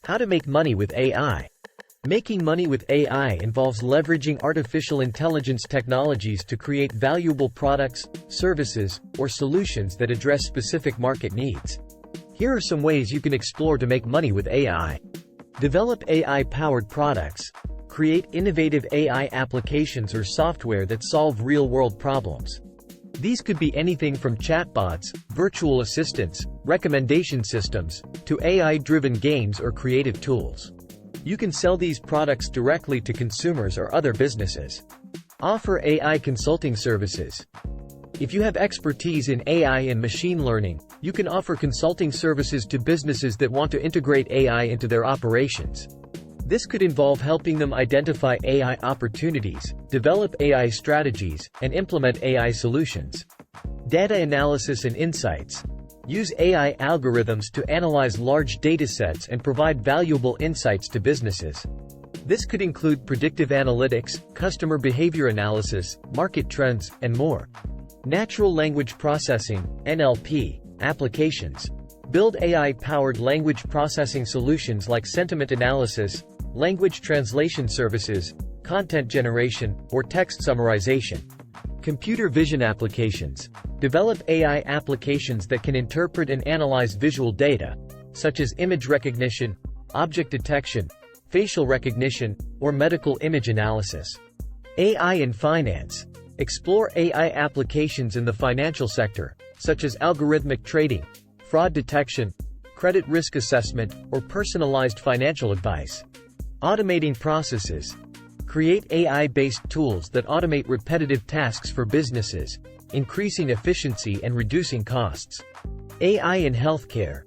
How to make money with AI. Making money with AI involves leveraging artificial intelligence technologies to create valuable products, services, or solutions that address specific market needs. Here are some ways you can explore to make money with AI. Develop AI-powered products. Create innovative AI applications or software that solve real-world problems. These could be anything from chatbots, virtual assistants, recommendation systems, to AI-driven games or creative tools. You can sell these products directly to consumers or other businesses. Offer AI consulting services. If you have expertise in AI and machine learning, you can offer consulting services to businesses that want to integrate AI into their operations. This could involve helping them identify AI opportunities, develop AI strategies, and implement AI solutions. Data analysis and insights. Use AI algorithms to analyze large datasets and provide valuable insights to businesses. This could include predictive analytics, customer behavior analysis, market trends, and more. Natural language processing, NLP, applications. Build AI-powered language processing solutions like sentiment analysis, language translation services, content generation, or text summarization. Computer vision applications. Develop AI applications that can interpret and analyze visual data, such as image recognition, object detection, facial recognition, or medical image analysis. AI in finance. Explore AI applications in the financial sector, such as algorithmic trading, fraud detection, credit risk assessment, or personalized financial advice. Automating processes. Create AI-based tools that automate repetitive tasks for businesses, increasing efficiency and reducing costs. AI in healthcare.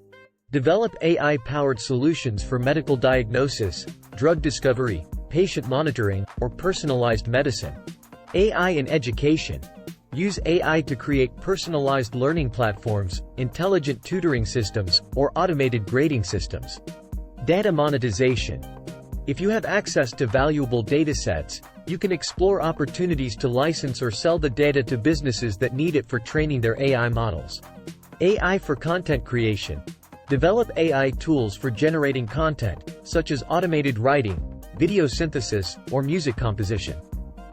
Develop AI-powered solutions for medical diagnosis, drug discovery, patient monitoring, or personalized medicine. AI in education. Use AI to create personalized learning platforms, intelligent tutoring systems, or automated grading systems. Data monetization. If you have access to valuable datasets, you can explore opportunities to license or sell the data to businesses that need it for training their AI models. AI for content creation. Develop AI tools for generating content, such as automated writing, video synthesis, or music composition.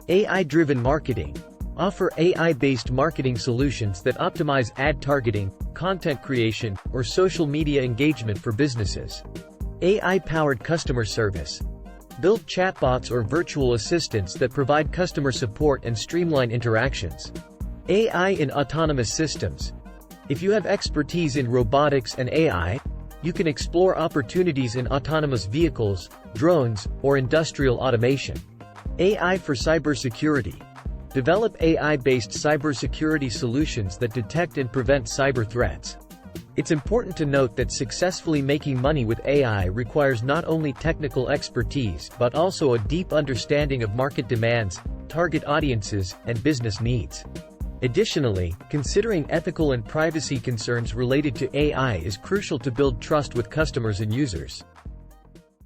AI-driven marketing. Offer AI-based marketing solutions that optimize ad targeting, content creation, or social media engagement for businesses. AI-powered customer service. Build chatbots or virtual assistants that provide customer support and streamline interactions. AI in autonomous systems. If you have expertise in robotics and AI, you can explore opportunities in autonomous vehicles, drones, or industrial automation. AI for cybersecurity. Develop AI-based cybersecurity solutions that detect and prevent cyber threats. It's important to note that successfully making money with AI requires not only technical expertise but also a deep understanding of market demands, target audiences, and business needs. Additionally, considering ethical and privacy concerns related to AI is crucial to build trust with customers and users.